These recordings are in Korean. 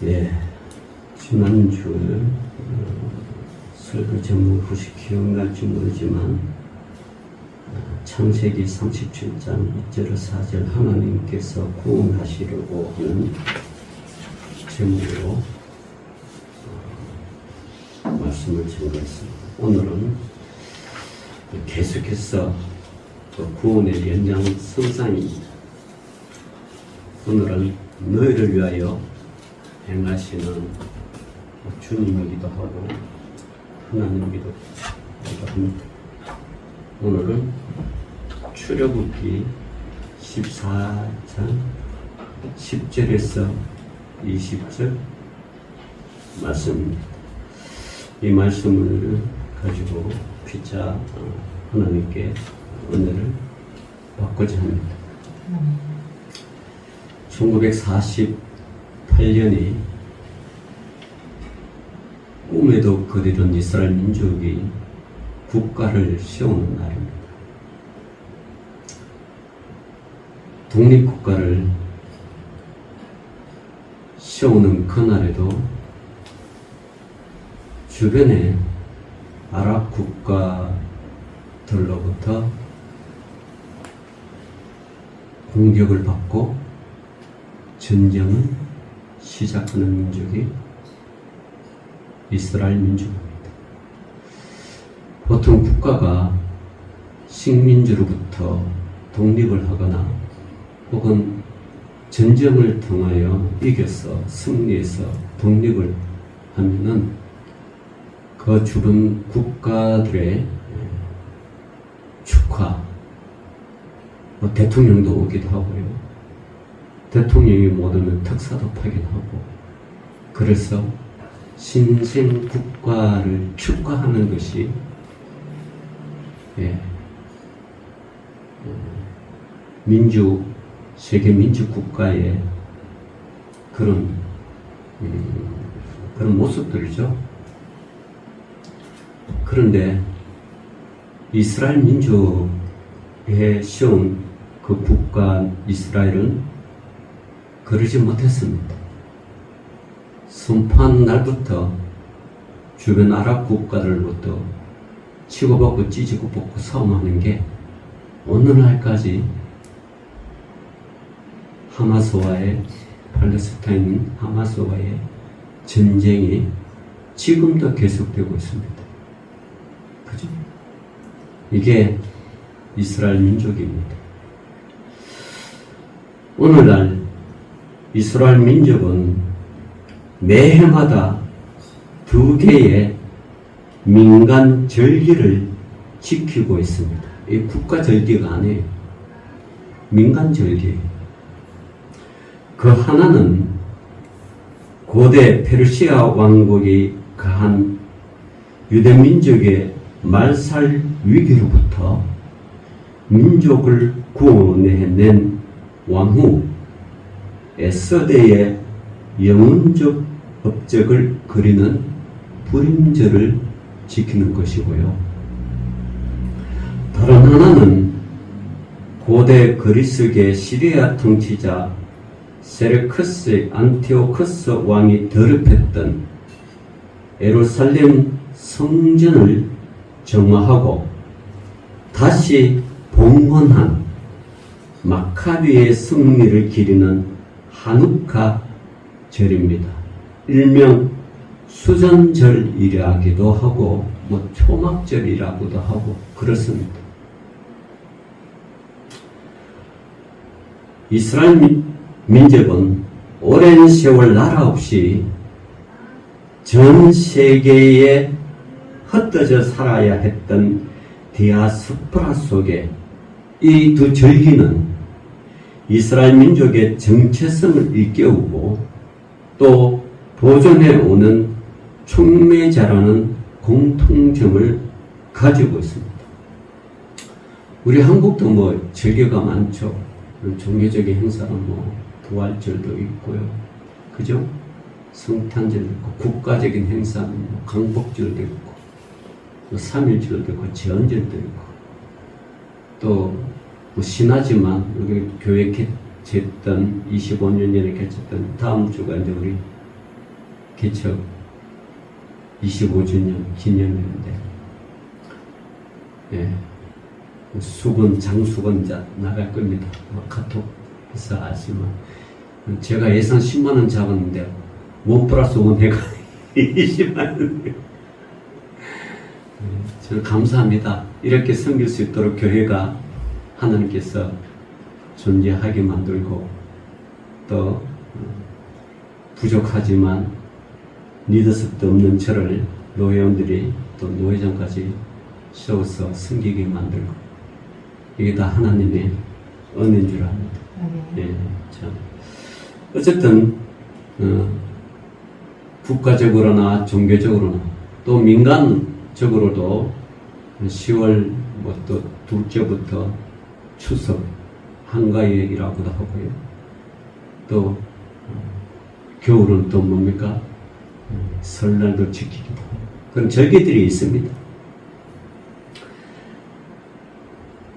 예, 지난주 설교 제목 혹시 기억날지 모르지만 창세기 37장 1절 4절 하나님께서 구원하시려고 하는 제목으로 말씀을 전거했습니다. 오늘은 계속해서 구원의 연장선상입니다. 오늘은 너희를 위하여 행하시는 주님이기도 하고 하나님이기도 합니다. 오늘은 출애굽기 14장 10절에서 20절 말씀입니다. 이 말씀을 가지고 피차 하나님께 은혜를 받고자 합니다. 1948년이 꿈에도 그리던 이스라엘 민족이 국가를 세우는 날입니다. 독립국가를 세우는 그날에도 주변의 아랍 국가들로부터 공격을 받고 전쟁을 시작하는 민족이 이스라엘 민족입니다. 보통 국가가 식민지로부터 독립을 하거나 혹은 전쟁을 통하여 이겨서 승리해서 독립을 하면은 그 주변 국가들의 축하, 대통령도 오기도 하고요. 대통령이 못 오면 특사도 파견하고, 그래서 신생 국가를 축하하는 것이 세계 민주 국가의 그런 모습들이죠. 그런데 이스라엘 민족에 세운 그 국가 이스라엘은 그러지 못했습니다. 선포한 날부터 주변 아랍 국가들로부터 치고받고 찢고 뽑고 싸움하는 게 오늘날까지 팔레스타인 하마스와의 전쟁이 지금도 계속되고 있습니다. 그죠? 이게 이스라엘 민족입니다. 오늘날 이스라엘 민족은 매해마다 2개의 민간 절기를 지키고 있습니다. 이 국가 절기가 아니에요. 민간 절기예요. 그 하나는 고대 페르시아 왕국이 가한 유대 민족의 말살 위기로부터 민족을 구원해낸 왕후 에스더의 영혼적 업적을 그리는 불임절을 지키는 것이고요. 다른 하나는 고대 그리스계 시리아 통치자 세르크스 안티오커스 왕이 더럽혔던 예루살렘 성전을 정화하고 다시 봉헌한 마카비의 승리를 기리는 하누카 절입니다. 일명 수전절이라기도 하고 초막절이라고도 하고 그렇습니다. 이스라엘 민족은 오랜 세월 나라 없이 전 세계에 흩어져 살아야 했던 디아스포라 속에 이 2 절기는 이스라엘 민족의 정체성을 일깨우고 또 보존해 오는 촉매자라는 공통점을 가지고 있습니다. 우리 한국도 절기가 많죠. 종교적인 행사는 부활절도 있고요. 그죠? 성탄절도 있고, 국가적인 행사는 강복절도 있고, 3.1절도 있고, 제헌절도 있고, 또 신하지만 여기 교회 개최했던 25년 전에 개최했던 다음 주가 이제 우리 개척 25주년 기념일인데, 예, 수건, 장수건 나갈 겁니다. 카톡에서 아시면. 제가 예산 10만원 잡았는데, 원 플러스 원 해가 20만원. 저는 감사합니다. 이렇게 섬길 수 있도록 교회가 하나님께서 존재하게 만들고, 또 부족하지만 리더십도 없는 저를 노회원들이 또 노회장까지 세워서 섬기게 만들고, 이게 다 하나님의 은혜인 줄 압니다. 예, 참. 어쨌든 국가적으로나 종교적으로나 또 민간적으로도 10월 또 둘째부터 추석 한가위이라고도 하고요. 또 겨울은 또 뭡니까? 설날도 지키기도 하고 그런 절기들이 있습니다.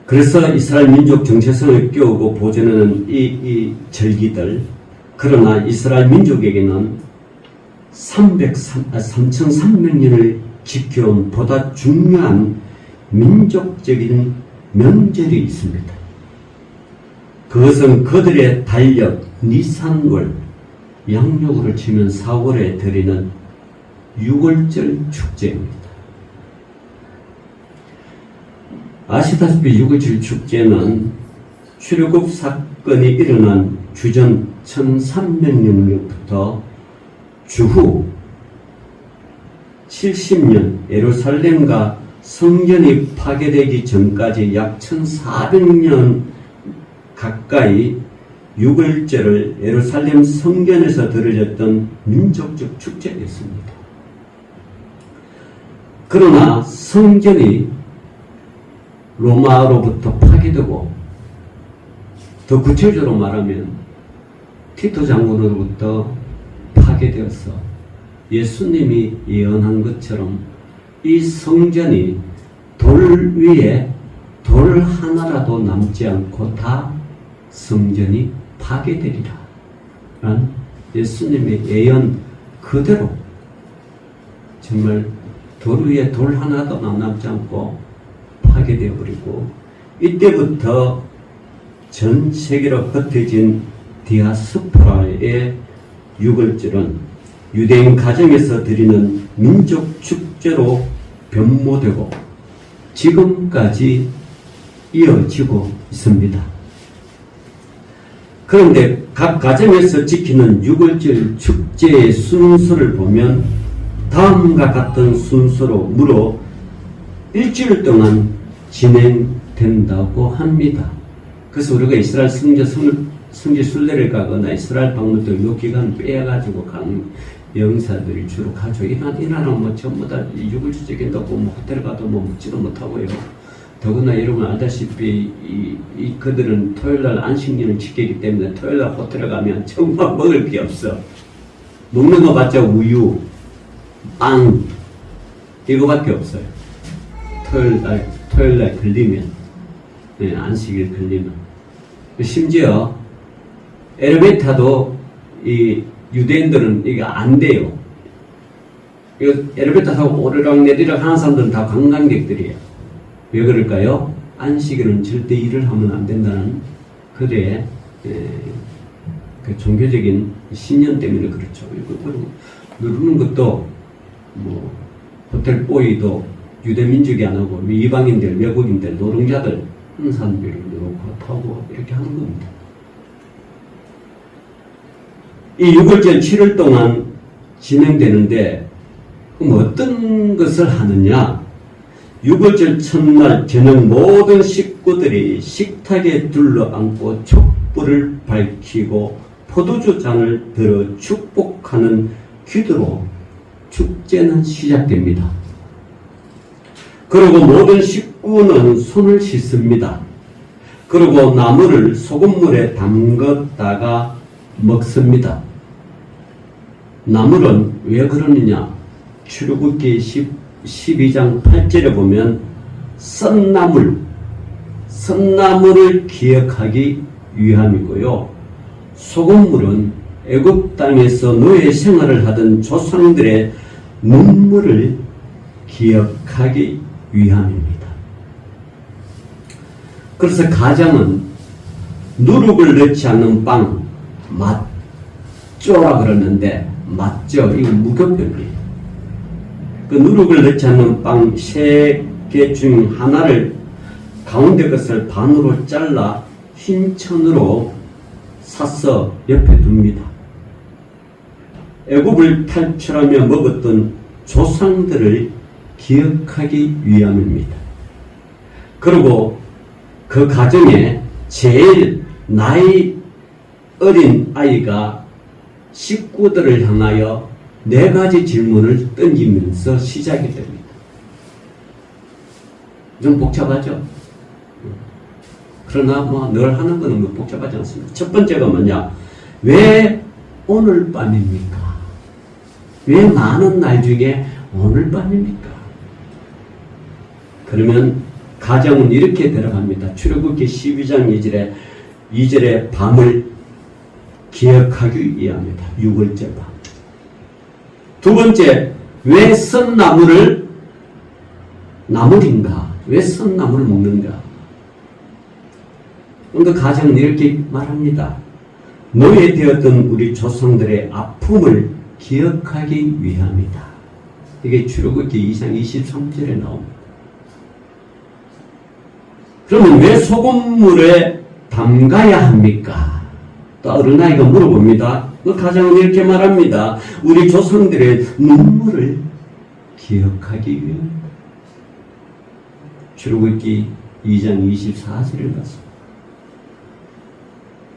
그래서 이스라엘 민족 정체성을 끼우고 보존하는 이 절기들, 그러나 이스라엘 민족에게는 3,300년을 지켜온 보다 중요한 민족적인 명절이 있습니다. 그것은 그들의 달력 니산월, 양력으로 치면 4월에 드리는 유월절 축제입니다. 아시다시피 유월절 축제는 출애굽 사건이 일어난 주전 1300년부터 주후 70년 예루살렘과 성전이 파괴되기 전까지 약 1400년 가까이 유월절을 예루살렘 성전에서 드려졌던 민족적 축제였습니다. 그러나 성전이 로마로부터 파괴되고, 더 구체적으로 말하면 티토 장군으로부터 파괴되어서 예수님이 예언한 것처럼 이 성전이 돌 위에 돌 하나라도 남지 않고 다 성전이 파괴되리라 라는 예수님의 예언 그대로 정말 돌 위에 돌 하나도 남지 않고 파괴되어 버리고, 이때부터 전 세계로 흩어진 디아스포라의 유월절은 유대인 가정에서 드리는 민족 축제로 변모되고 지금까지 이어지고 있습니다. 그런데 각 가정에서 지키는 유월절 축제의 순서를 보면 다음과 같은 순서로 무려 일주일 동안 진행된다고 합니다. 그래서 우리가 이스라엘 성지 순례를 가거나 이스라엘 방문도 요 기간 빼가지고 가는 영사들이 주로 가죠. 이 나라는 뭐 전부 다 유월절 지킨다고 뭐 호텔 가도 뭐 묵지도 못하고요. 더구나 여러분 알다시피 그들은 토요일날 안식년을 지키기 때문에 토요일날 호텔에 가면 정말 먹을 게 없어. 먹는 거 봤자 우유, 빵 이거밖에 없어요. 토요일날 걸리면, 네, 안식일 걸리면. 심지어 엘리베이터도 이 유대인들은 이게 안 돼요. 이거 엘리베이터 타고 오르락 내리락 하는 사람들은 다 관광객들이에요. 왜 그럴까요? 안식일은 절대 일을 하면 안 된다는 그들의 그 종교적인 신념 때문에 그렇죠. 이거 누르는 것도 뭐 호텔 보이도 유대민족이 안 하고 이방인들, 외국인들, 노동자들 하는 사람들이 놓고 타고 이렇게 하는 겁니다. 이 유월절 7일 동안 진행되는데 그럼 어떤 것을 하느냐? 유월절 첫날 저녁 모든 식구들이 식탁에 둘러앉고 촛불을 밝히고 포도주 잔을 들어 축복하는 기도로 축제는 시작됩니다. 그리고 모든 식구는 손을 씻습니다. 그리고 나물을 소금물에 담갔다가 먹습니다. 나물은 왜 그러느냐? 출애굽기 12장 8절에 보면 썬나물을 기억하기 위함이고요. 소금물은 애굽 땅에서 노예 생활을 하던 조상들의 눈물을 기억하기 위함입니다. 그래서 가장은 누룩을 넣지 않는 빵, 맛조라 그러는데, 맞죠? 이거 무교병이에요. 그 누룩을 넣지 않는 빵 3개 중 하나를 가운데 것을 반으로 잘라 흰 천으로 사서 옆에 둡니다. 애굽을 탈출하며 먹었던 조상들을 기억하기 위함입니다. 그리고 그 가정에 제일 나이 어린 아이가 식구들을 향하여 4가지 질문을 던지면서 시작이 됩니다. 좀 복잡하죠? 그러나 늘 하는 것은 복잡하지 않습니다. 첫 번째가 뭐냐? 왜 오늘 밤입니까? 왜 많은 날 중에 오늘 밤입니까? 그러면 가정은 이렇게 들어갑니다. 출애굽기 12장 2절에 밤을 기억하기 위함이다. 6월절 밤. 두 번째, 왜 선나무를 나물인가? 왜 선나무를 먹는가? 오늘 가정은 이렇게 말합니다. 노예되었던 우리 조상들의 아픔을 기억하기 위함이다. 이게 출애굽기 2장 23절에 나옵니다. 그러면 왜 소금물에 담가야 합니까? 또 어린아이가 물어봅니다. 그 가정은 이렇게 말합니다. 우리 조상들의 눈물을 기억하기 위함이다. 출애굽기 2장 24절에 갔습니다.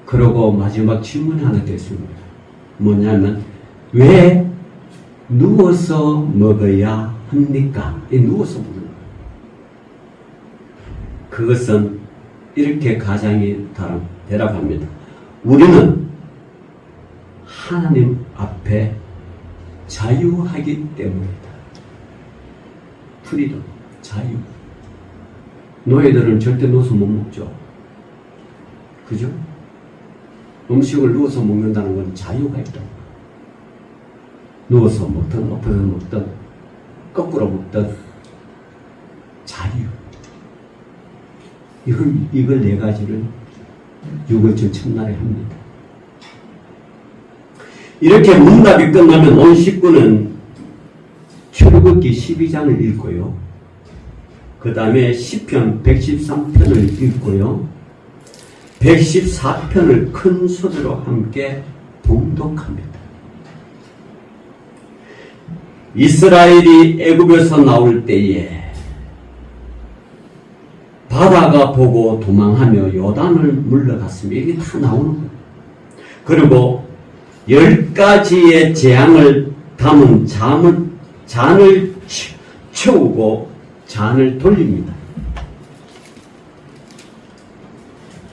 그러고 마지막 질문이 하나 됐습니다. 뭐냐면 왜 누워서 먹어야 합니까? 누워서 먹는 거예요. 그것은 이렇게 가장이 대답합니다. 우리는 하나님 앞에 자유하기 때문이다. 프리덤, 자유. 노예들은 절대 누워서 못 먹죠. 그죠? 음식을 누워서 먹는다는 건 자유가 있다. 누워서 먹든 엎어서 먹든 거꾸로 먹든 자유. 이걸 4가지를 6월절 첫날에 합니다. 이렇게 문답이 끝나면 온 식구는 출애굽기 12장을 읽고요. 그 다음에 시편 113편을 읽고요. 114편을 큰 소리로 함께 봉독합니다. 이스라엘이 애굽에서 나올 때에 바다가 보고 도망하며 요단을 물러갔습니다. 이게 다 나오는 거예요. 그리고 10가지의 재앙을 담은 잔을 채우고 잔을 돌립니다.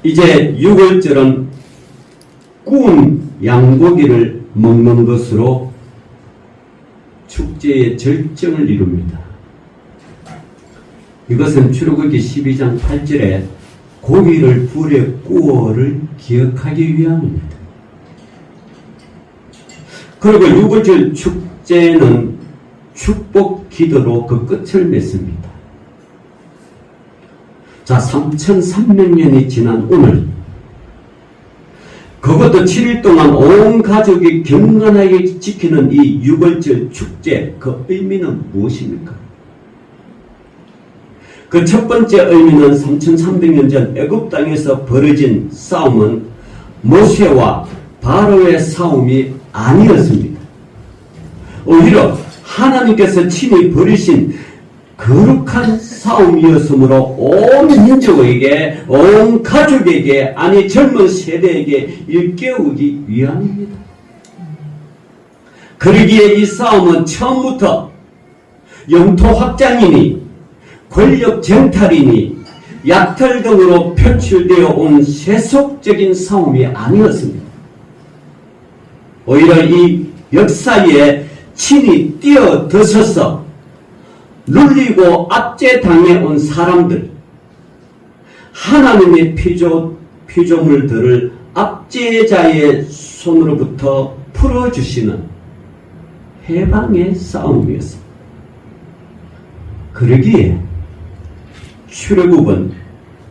이제 6월절은 구운 양고기를 먹는 것으로 축제의 절정을 이룹니다. 이것은 출애굽기 12장 8절에 고기를 불에 구워를 기억하기 위함입니다. 그리고 6월절 축제는 축복 기도로 그 끝을 맺습니다. 자, 3300년이 지난 오늘, 그것도 7일 동안 온 가족이 경건하게 지키는 이 6월절 축제, 그 의미는 무엇입니까? 그 첫 번째 의미는 3300년 전 애굽 땅에서 벌어진 싸움은 모세와 바로의 싸움이 아니었습니다. 오히려 하나님께서 친히 벌이신 거룩한 싸움이었으므로 온 민족에게, 온 가족에게, 아니 젊은 세대에게 일깨우기 위함입니다. 그러기에 이 싸움은 처음부터 영토 확장이니 권력 쟁탈이니 약탈 등으로 표출되어 온 세속적인 싸움이 아니었습니다. 오히려 이 역사에 친히 뛰어들어서 눌리고 압제당해온 사람들, 하나님의 피조물들을 압제자의 손으로부터 풀어주시는 해방의 싸움이었습니다. 그러기에 출애굽은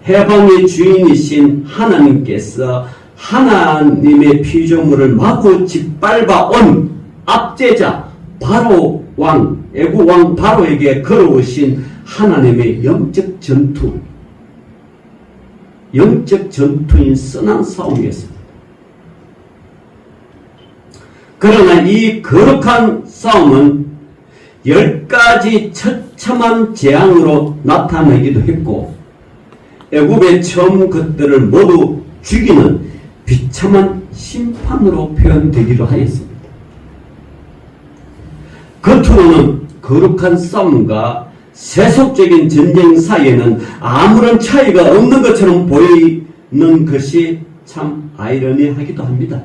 해방의 주인이신 하나님께서 하나님의 피조물을 마구 짓밟아 온 압제자 바로 왕, 애굽 왕 바로에게 걸어오신 하나님의 영적 전투인 선한 싸움이었습니다. 그러나 이 거룩한 싸움은 10가지 처참한 재앙으로 나타나기도 했고 애굽의 처음 것들을 모두 죽이는 비참한 심판으로 표현되기도 하였습니다. 겉으로는 거룩한 싸움과 세속적인 전쟁 사이에는 아무런 차이가 없는 것처럼 보이는 것이 참 아이러니하기도 합니다.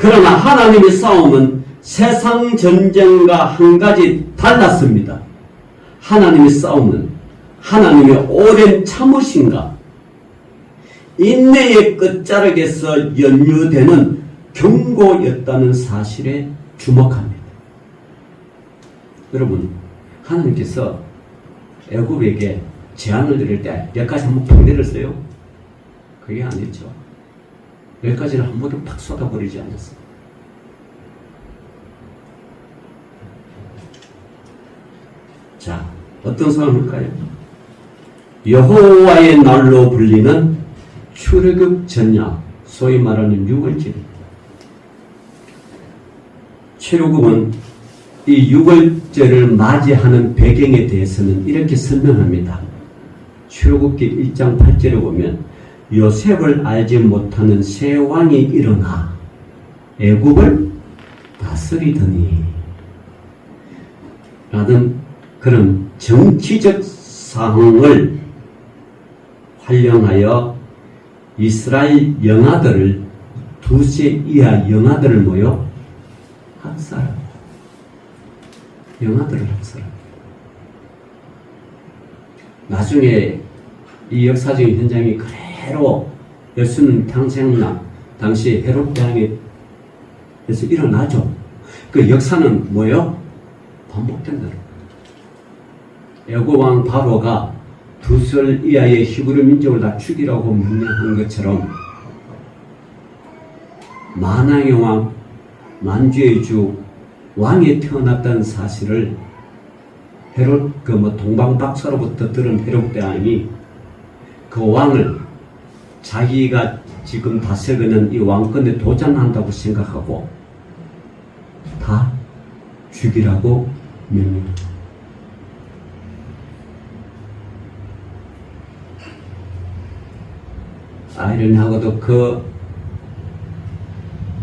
그러나 하나님의 싸움은 세상 전쟁과 한 가지 달랐습니다. 하나님의 싸움은 하나님의 오랜 참으심과 인내의 끝자락에서 연유되는 경고였다는 사실에 주목합니다. 여러분, 하나님께서 애굽에게 재앙을 드릴 때 10가지 한번 팍 내렸어요? 그게 아니죠. 10가지를 한 번에 팍 쏟아버리지 않았어요. 자, 어떤 상황일까요? 여호와의 날로 불리는 출애굽 전야, 소위 말하는 6월절입니다. 출애굽은 이 6월절을 맞이하는 배경에 대해서는 이렇게 설명합니다. 출애굽기 1장 8절에 보면 요셉을 알지 못하는 새 왕이 일어나 애굽을 다스리더니 라는 그런 정치적 상황을 활용하여 이스라엘 영아들을 2세 이하 영아들을 모여 학살합니다. 영아들을 학살합니다. 나중에 이 역사적인 현장이 그대로 예수는 탄생나 당시 헤롯 대왕에서 일어나죠. 그 역사는 뭐예요? 반복된다. 애굽 왕 바로가 2살 이하의 히브리 민족을 다 죽이라고 명령한 것처럼 만왕의 왕, 만주의 주 왕이 태어났다는 사실을 헤롯 동방박사로부터 들은 헤롯 대왕이 그 왕을 자기가 지금 다스리는 이 왕권에 도전한다고 생각하고 다 죽이라고 명령합니다. 아이러니하고도 그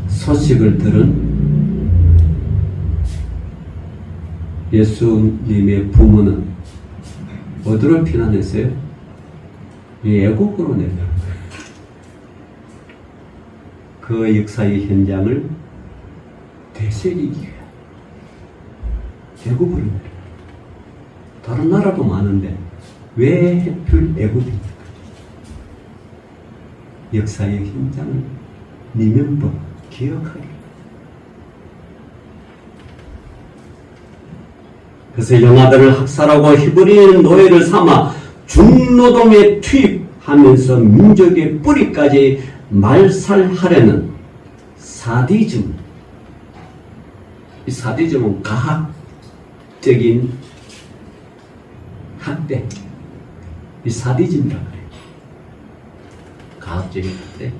소식을 들은 예수님의 부모는 어디로 피난했어요? 애국으로 내려간 거예요. 그 역사의 현장을 되새기기 위해 애국으로 내려간 거예요. 다른 나라도 많은데 왜 하필 애국입니까? 역사의 현장을 리멤버, 기억하기. 그래서 영아들을 학살하고 히브리인 노예를 삼아 중노동에 투입하면서 민족의 뿌리까지 말살하려는 사디즘. 이 사디즘은 가학적인 학대. 이 사디즘이라고 해요. 가학적인 학대.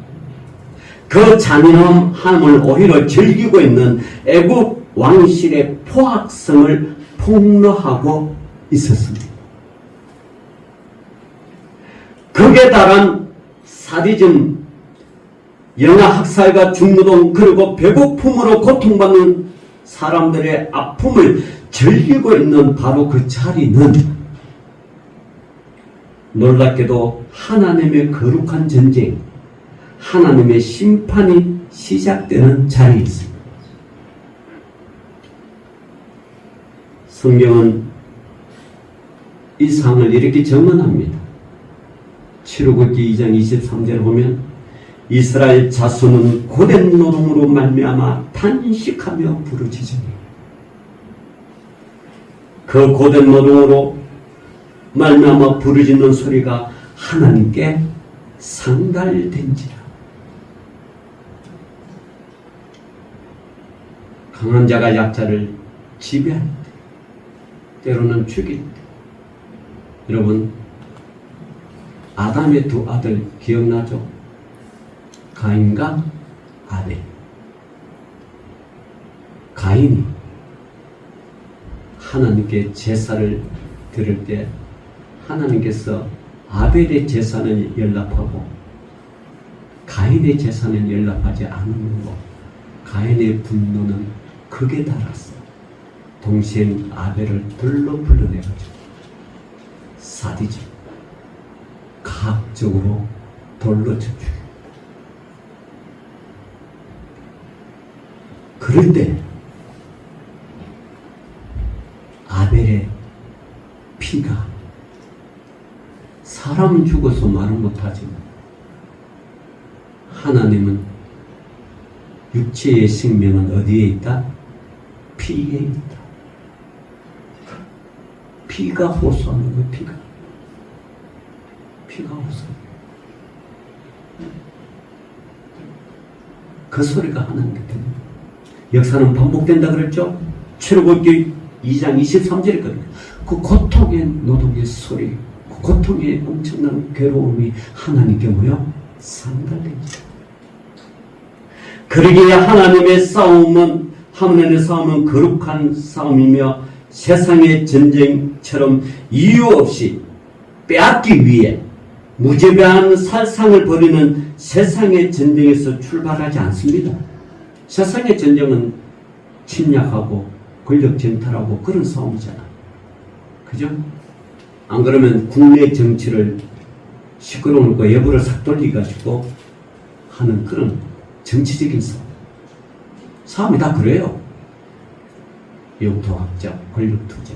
그 잔인함을 오히려 즐기고 있는 애굽 왕실의 포악성을 폭로하고 있었습니다. 극에 달한 사디즘, 영아 학살과 중노동, 그리고 배고픔으로 고통받는 사람들의 아픔을 즐기고 있는 바로 그 자리는 놀랍게도 하나님의 거룩한 전쟁, 하나님의 심판이 시작되는 자리였습니다. 성경은 이 상을 이렇게 증언합니다. 출애굽기 2장 23절을 보면 이스라엘 자손은 고된 노동으로 말미암아 탄식하며 부르짖으니 그 고된 노동으로 말미암아 부르짖는 소리가 하나님께 상달된지라. 강한 자가 약자를 지배할 때, 때로는 죽일 때. 여러분, 아담의 두 아들 기억나죠? 가인과 아벨. 가인이 하나님께 제사를 드릴 때 하나님께서 아벨의 제사는 연락하고 가인의 제사는 연락하지 않는 것. 가인의 분노는 극에 달았어. 동시엔 아벨을 들로 불러내가지고 사디지 가학적으로 돌로 쳐 죽여. 그럴 때 아벨의 피가, 사람은 죽어서 말은 못하지만 하나님은 육체의 생명은 어디에 있다? 피에 있다. 피가 호소하는 거예요. 피가 호소하는 거예요. 그 소리가 하나님께 들립니다. 역사는 반복된다 그랬죠? 출애굽기 2장 23절이거든요. 그 고통의 노동의 소리, 그 고통의 엄청난 괴로움이 하나님께 뭐요? 상달됩니다. 그러기에 하나님의 싸움은 거룩한 싸움이며 세상의 전쟁처럼 이유 없이 빼앗기 위해 무자비한 살상을 벌이는 세상의 전쟁에서 출발하지 않습니다. 세상의 전쟁은 침략하고 권력 쟁탈하고 그런 싸움이잖아. 그죠? 안 그러면 국내 정치를 시끄러운 거 예부를 싹 돌리가지고 하는 그런 정치적인 싸움. 싸움이 다 그래요. 영토확장, 권력투쟁.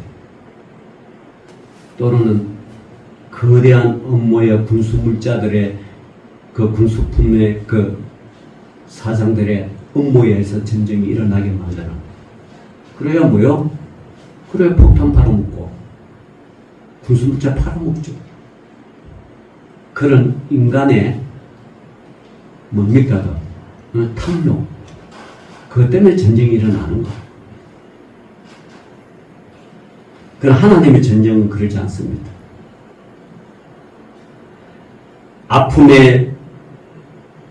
또는 거대한 업무의 군수물자들의 그 군수품의 그 사장들의 업무에 의해서 전쟁이 일어나게 만드는. 그래야 뭐요? 그래야 폭탄 팔아먹고 군수물자 팔아먹죠. 그런 인간의 뭡니까? 탐욕. 그것 때문에 전쟁이 일어나는 거. 그러나 하나님의 전쟁은 그러지 않습니다.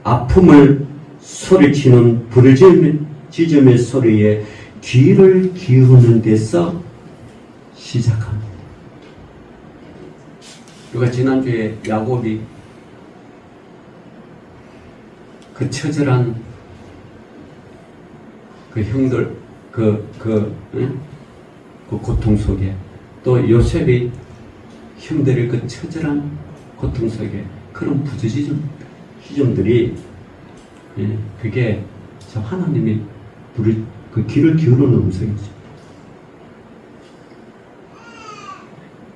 아픔을 소리치는 부르짖음의 소리에 귀를 기우는 데서 시작합니다. 우리가 지난주에 야곱이 그 처절한 그 형들, 그 고통 속에, 또 요셉이 형들의 그 처절한 고통 속에 그런 부르짖음들이, 그게 참 하나님이 그 귀를 기울이는 음성이죠.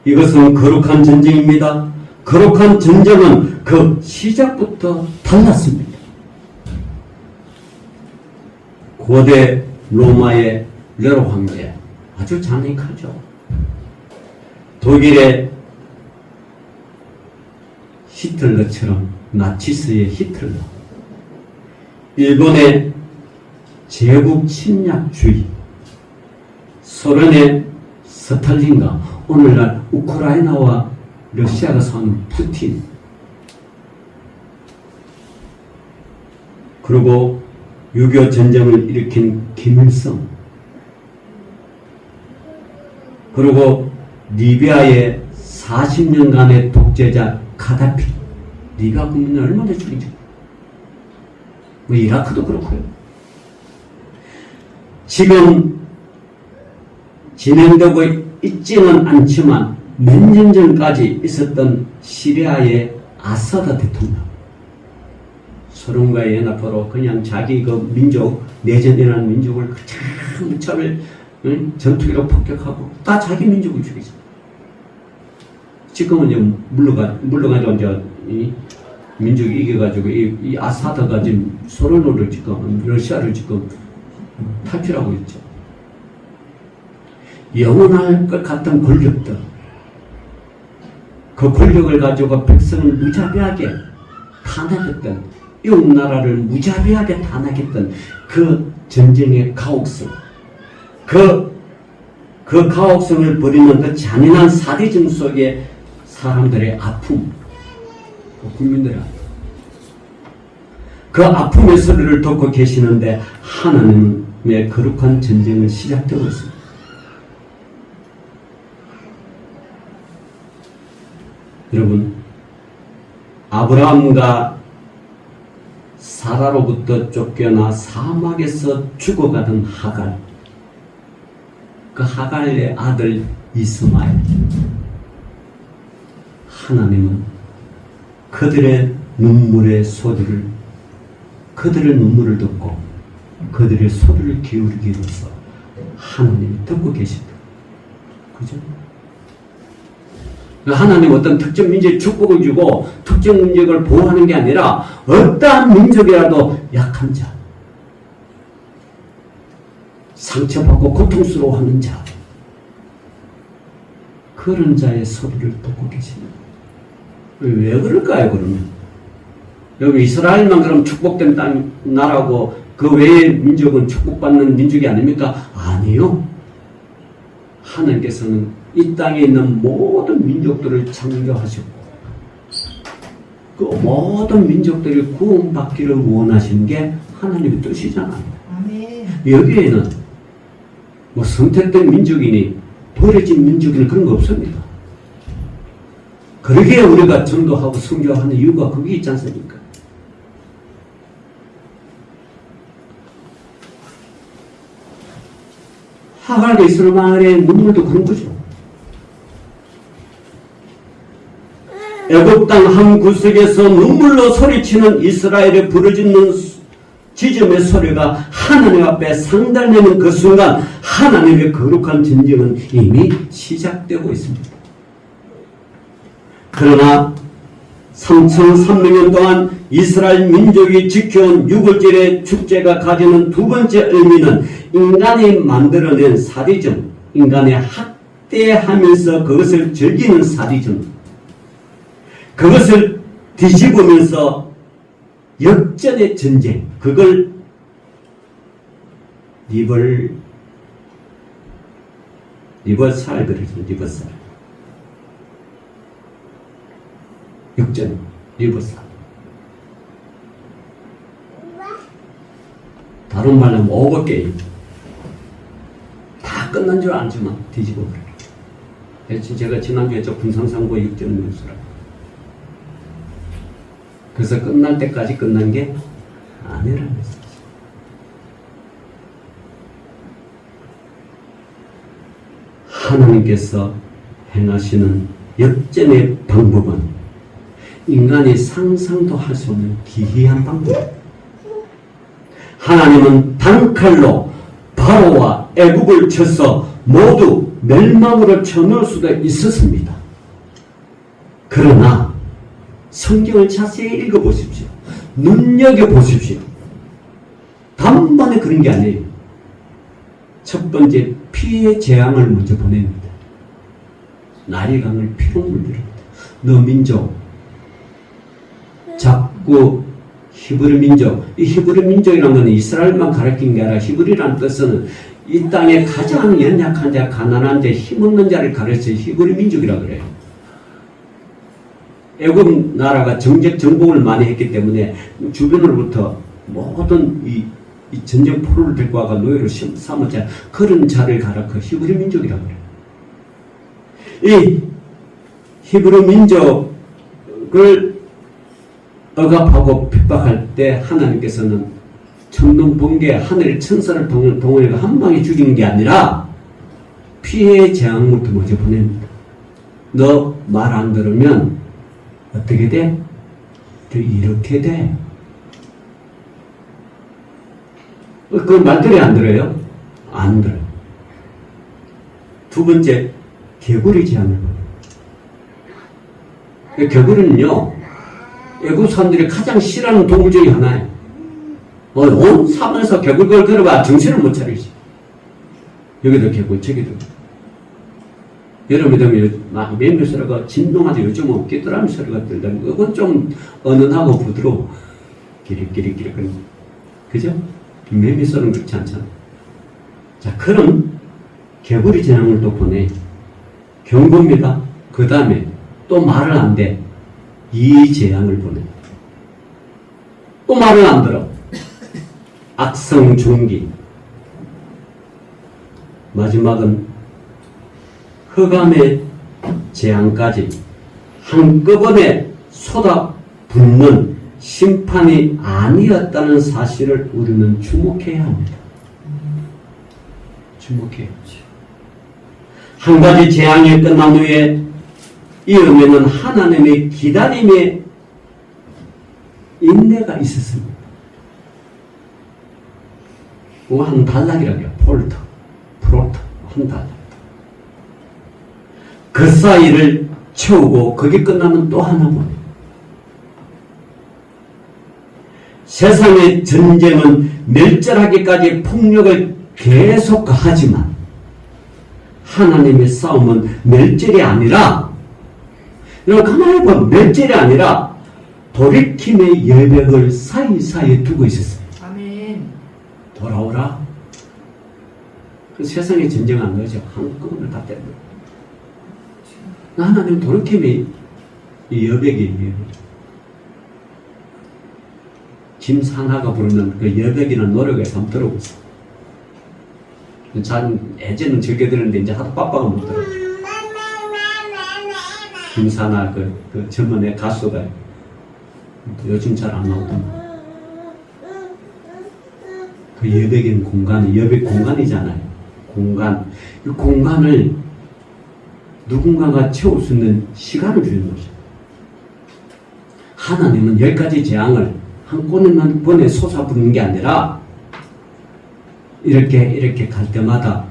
이것은 거룩한 전쟁입니다. 거룩한 전쟁은 그 시작부터 달랐습니다. 고대 로마의 네로 황제, 아주 잔인하죠. 독일의 히틀러처럼 나치스의 히틀러, 일본의 제국 침략주의, 소련의 스탈린과 오늘날 우크라이나와 러시아가 싸우는 푸틴, 그리고 6.25 전쟁을 일으킨 김일성, 그리고 리비아의 40년간의 독재자 카다피, 리비아 국민은 얼마나 죽이죠. 뭐 이라크도 그렇고요. 지금 진행되고 있지는 않지만 몇 년 전까지 있었던 시리아의 아사드 대통령, 소련과의 연합으로 그냥 자기 그 민족, 내전이라는 민족을 그참 무차별 전투기로 폭격하고 다 자기 민족을 죽이죠. 지금은 이제 물러가지고 이제 민족이 이겨가지고 이 아사드가 지금 소련으로 지금 러시아를 지금 탈출하고 있죠. 영원할 것 같은 권력들, 그 권력을 가지고 백성을 무자비하게 탄압했던, 이웃 나라를 무자비하게 탄압했던 그 전쟁의 가혹성, 그 가혹성을 벌이는 그 잔인한 사디즘 속에 사람들의 아픔, 국민들의 아픔, 그 아픔의 소리를 듣고 계시는데 하나님의 거룩한 전쟁은 시작되고 있습니다. 여러분, 아브라함과 사라로부터 쫓겨나 사막에서 죽어가던 하갈, 그 하갈의 아들 이스마엘, 하나님은 그들의 눈물의 소리를, 그들의 눈물을 듣고 그들의 소리를 기울이기 위해서 하나님이 듣고 계십니다. 그죠? 하나님 어떤 특정 민족에 축복을 주고 특정 민족을 보호하는 게 아니라 어떠한 민족이라도 약한 자, 상처받고 고통스러워하는 자, 그런 자의 소리를 듣고 계십니다. 왜 그럴까요, 그러면? 여기 이스라엘만 그럼 축복된 땅, 나라고 그 외의 민족은 축복받는 민족이 아닙니까? 아니요. 하나님께서는 이 땅에 있는 모든 민족들을 창조하셨고 그 모든 민족들이 구원받기를 원하시는 게 하나님의 뜻이잖아요. 아멘. 여기에는 뭐 선택된 민족이니 버려진 민족이니 그런 거 없습니다. 그러기에 우리가 전도하고 선교하는 이유가 거기 있지 않습니까? 하갈과 이스라엘 마을의 눈물도 그런 거죠. 애굽 땅 한 구석에서 눈물로 소리치는 이스라엘의 부르짖는 지점의 소리가 하나님 앞에 상달되는 그 순간 하나님의 거룩한 전쟁은 이미 시작되고 있습니다. 그러나 3300년 동안 이스라엘 민족이 지켜온 6월절의 축제가 가지는 두 번째 의미는 인간이 만들어낸 사디즘, 인간의 학대하면서 그것을 즐기는 사디즘, 그것을 뒤집으면서 역전의 전쟁, 그걸 리버살 그러죠. 리버살. 역전, 리버살. 다른 말로 하면 오버게임. 다 끝난 줄 알지만 뒤집어버려요. 제가 지난주에 저 분상상고 역전 뉴스라고. 그래서 끝날 때까지 끝난 게 아니라는 거죠. 하나님께서 행하시는 역전의 방법은 인간이 상상도 할 수 없는 기이한 방법입니다. 하나님은 단칼로 바로와 애국을 쳐서 모두 멸망으로 쳐넣을 수도 있었습니다. 그러나 성경을 자세히 읽어보십시오. 눈여겨보십시오. 단번에 그런 게 아니에요. 첫 번째, 피의 재앙을 먼저 보냅니다. 나리강을 피로 물들입니다. 너 민족, 자꾸 히브리 민족, 이 히브리 민족이라는 것은 이스라엘만 가르친 게 아니라 히브리라는 뜻은 이 땅에 가장 연약한 자, 가난한 자, 힘없는 자를 가르쳐 히브리 민족이라고 그래요. 애굽 나라가 정복을 많이 했기 때문에 주변으로부터 모든 이 전쟁 포로를 데리고 와가 노예로 삼았자 그런 자를 가르쳐 히브리 민족이라고 그래요. 이 히브리 민족을 억압하고 핍박할 때 하나님께서는 천둥 번개 하늘 천사를 동원해서 한 방에 죽이는 게 아니라 피해의 재앙부터 먼저 보냅니다. 너 말 안 들으면 어떻게 돼? 이렇게 돼. 그 말들이 안 들어요? 안 들어요. 두 번째, 개구리 재앙을 봐요. 개구리는요, 애국 사람들이 가장 싫어하는 동물 중에 하나예요. 온 사방에서 개굴걸 걸어봐 정신을 못 차리지. 여기도 개굴 저기도. 여름에 막 매미 소리가 진동하지. 요즘은 끼뚜라미 소리가 들다. 그건 좀 은은하고 부드러워. 끼리끼리끼리 그런 거. 그죠? 매미 소리는 그렇지 않잖아. 자, 그럼 개구리 재앙을 또 보내. 경고입니다. 그 다음에 또 말을 안 돼. 이 재앙을 보내. 또 말을 안 들어. 악성 중기. 마지막은 흑암의 재앙까지 한꺼번에 쏟아붓는 심판이 아니었다는 사실을 우리는 주목해야 합니다. 주목해야죠. 한 가지 재앙이 끝난 후에 이으면은 하나님의 기다림의 인내가 있었습니다. 한 단락이라고 해요. 프로터, 한 단락. 그 사이를 채우고 그게 끝나면 또 하나 보내. 세상의 전쟁은 멸절하기까지 폭력을 계속 가하지만 하나님의 싸움은 멸절이 아니라, 여러분 가만히 보면 멸절이 아니라 돌이킴의 여백을 사이사이에 두고 있었어요. 아멘. 돌아오라. 그 세상의 전쟁 안 거죠. 한꺼번에 다 때려. 하나님 돌이킴의 여백이에요. 김사나가 부르는 그 여백이라는 노력에 한번 들어보세요. 전 예전은 즐겨 들었는데 이제 하도 빡빡은 못 들어요. 김사나 그 전문의 가수가 요즘 잘 안 나오던 그 여백인 공간이 여백 공간이잖아요. 공간. 이 공간을 누군가가 채울 수 있는 시간을 주는 거죠. 하나님은 10가지 재앙을 한꺼번에 솟아부르는 게 아니라 이렇게 갈 때마다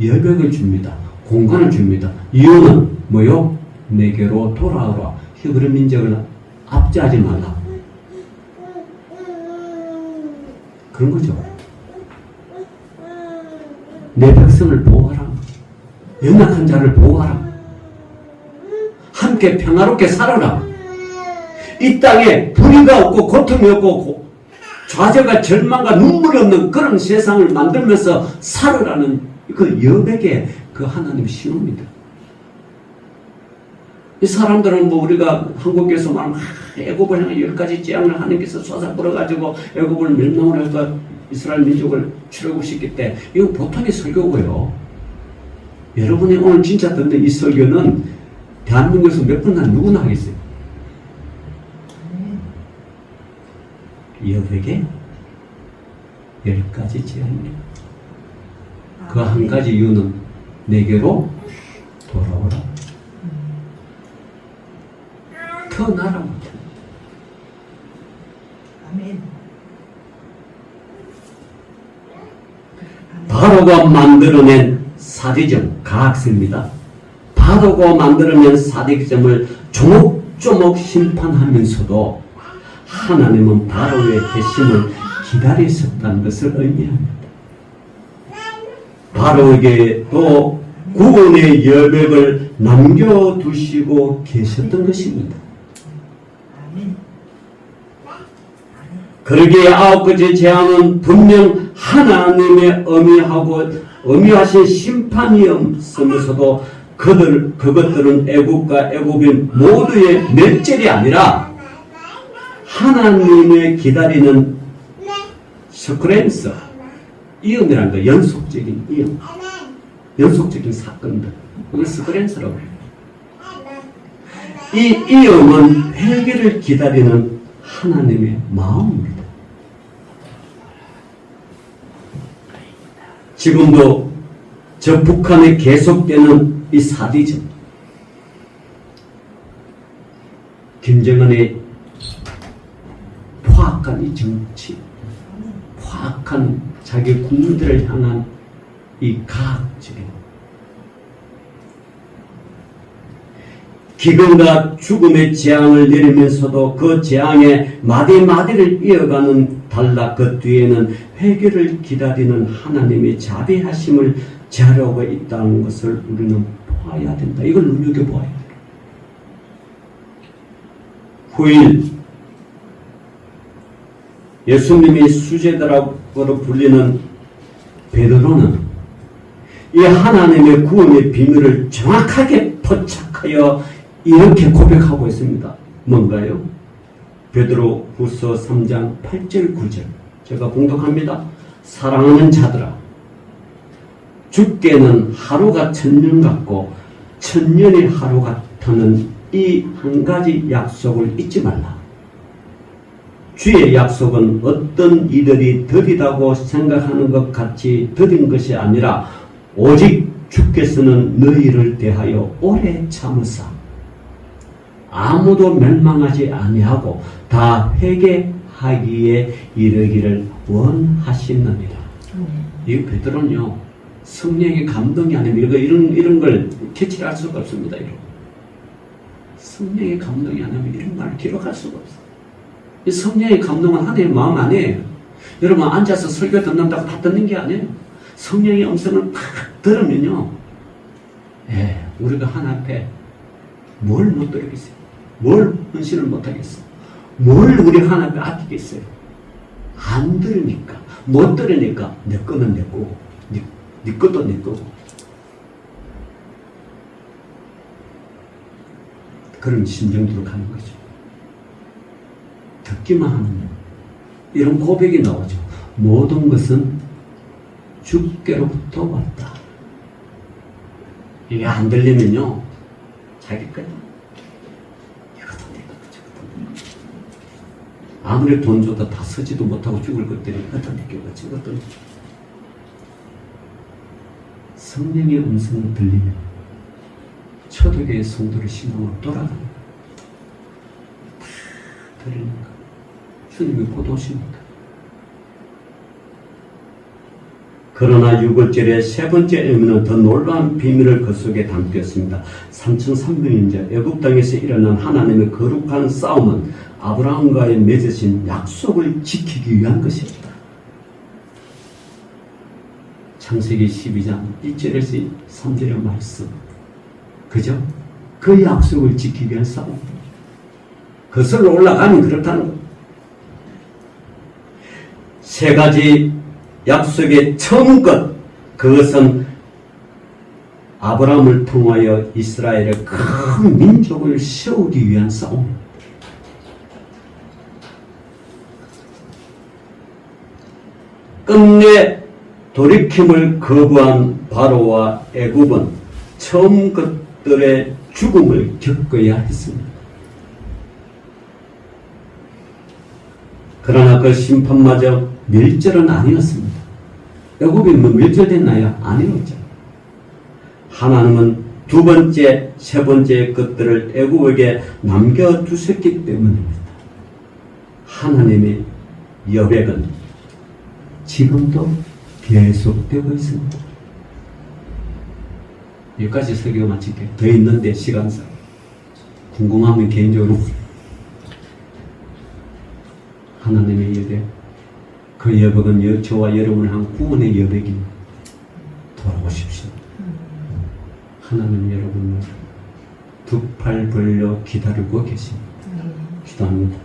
여백을 줍니다. 공간을 줍니다. 이유는 뭐요? 내게로 돌아오라. 히브리 민족을 압제하지 말라. 그런 거죠. 내 백성을 보호하라. 연약한 자를 보호하라. 함께 평화롭게 살아라. 이 땅에 불의가 없고 고통이 없고 좌절과 절망과 눈물이 없는 그런 세상을 만들면서 살으라는 그 여백의 그 하나님의 신호입니다. 이 사람들은 뭐 우리가 한국에서 말하면 애굽을 향해 10가지 재앙을 하나님께서 쏟아 불어가지고 애굽을 멸망을 해서 이스라엘 민족을 출애굽시킬 때 이거 보통의 설교고요. 여러분이 오늘 진짜 듣는 이 설교는 대한민국에서 몇 분 난 누구나 하겠어요. 여백의 10가지 재앙입니다. 그 한 가지 이유는 내게로 돌아오라. 터나라 못해. 아멘. 바로가 만들어낸 사디점, 가학서입니다. 바로가 만들어낸 사디점을 조목조목 심판하면서도 하나님은 바로의 회심을 기다리셨다는 것을 의미합니다. 바로에게 또 구원의 여백을 남겨두시고 계셨던 것입니다. 그러기에 9가지 재앙은 분명 하나님의 엄미하신 심판이었으면서도 그것들은 애국과 애국인 모두의 멸절이 아니라 하나님의 기다리는 스크랜서, 이음이라는 거, 연속적인 이음, 연속적인 사건들, 그걸 스크랜서라고 해요. 이 이음은 회개를 기다리는 하나님의 마음입니다. 지금도 저 북한에 계속되는 이 사디즘, 김정은의 포악한 이 정치, 포악한 자기 국민들을 향한 이 가학적인 기근과 죽음의 재앙을 내리면서도 그 재앙의 마디마디를 이어가는 단락 그 뒤에는 회개를 기다리는 하나님의 자비하심을 자료하고 있다는 것을 우리는 봐야 된다. 이걸 눈여겨봐야 된다. 후일 예수님이 수제자라고 불리는 베드로는 이 하나님의 구원의 비밀을 정확하게 포착하여 이렇게 고백하고 있습니다. 뭔가요? 베드로 후서 3장 8절 9절 제가 봉독합니다. 사랑하는 자들아, 주께는 하루가 천년 같고 천년이 하루 같다는 이 한 가지 약속을 잊지 말라. 주의 약속은 어떤 이들이 더디다고 생각하는 것 같이 더딘 것이 아니라 오직 주께서는 너희를 대하여 오래 참으사 아무도 멸망하지 아니하고 다 회개하기에 이르기를 원하시느니라. 이 베드로는요, 성령의 감동이 아니면 이런 걸 캐치할 수가 없습니다. 성령의 감동이 아니면 이런 말을 기록할 수가 없어요. 이 성령의 감동은 하나님의 마음 아니에요. 여러분 앉아서 설교 듣는다고 다 듣는 게 아니에요. 성령의 음성을 팍 들으면요, 우리가 하나님 앞에 뭘 못 드리겠어요? 뭘 헌신을 못 하겠어? 뭘 우리 하나님 앞에 아끼겠어요? 안 들으니까, 못 들으니까 내 거는 내 거고, 네 것도 내 거고. 그런 심정으로 가는 거죠. 듣기만 하는 이런 고백이 나오죠. 모든 것은 주께로부터 왔다. 이게 안 들리면요, 자기 거야. 이것도 내 거고 저것도 내 거고. 아무리 돈 줘도 다 서지도 못하고 죽을 것들이 이것도 내 거고 저것도 내 거고. 성령의 음성을 들리면 초대교회 성도의 신앙으로 돌아가는 거예요. 다 들으니까 주님이 곧 오십니다. 그러나 6월절의 세 번째 의미는 더 놀라운 비밀을 그 속에 담겼습니다. 3,300년째 애굽 땅에서 일어난 하나님의 거룩한 싸움은 아브라함과의 맺으신 약속을 지키기 위한 것입니다. 창세기 12장 1절에서 3절의 말씀, 그죠? 그 약속을 지키기 위한 싸움. 거슬러 올라가면 그렇다는 것. 세 가지 약속의 처음 것, 그것은 아브라함을 통하여 이스라엘의 큰 민족을 세우기 위한 싸움. 끝내 돌이킴을 거부한 바로와 애굽은 처음 것들의 죽음을 겪어야 했습니다. 그러나 그 심판마저 멸절은 아니었습니다. 애굽이 뭐 멸절됐나요? 아니었죠. 하나님은 두 번째, 세 번째 것들을 애굽에게 남겨두셨기 때문입니다. 하나님의 여백은 지금도 계속되고 있습니다. 여기까지 설교 마칠게요. 더 있는데 시간상 궁금하면 개인적으로 하나님의 여백, 그 여백은 저와 여러분을 한 구원의 여백입니다. 돌아오십시오. 하나님 여러분을 두 팔 벌려 기다리고 계십니다. 기도합니다.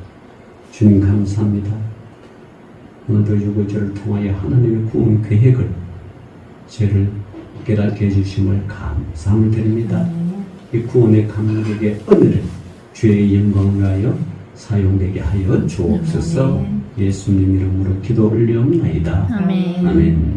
주님 감사합니다. 오늘도 6월절을 통하여 하나님의 구원 계획을 저를 깨닫게 해주심을 감사함을 드립니다. 이 구원의 감격의 은혜를 주의 영광을 위하여 사용되게 하여 주옵소서. 예수님 이름으로 기도 올리옵나이다. 아멘. 아멘.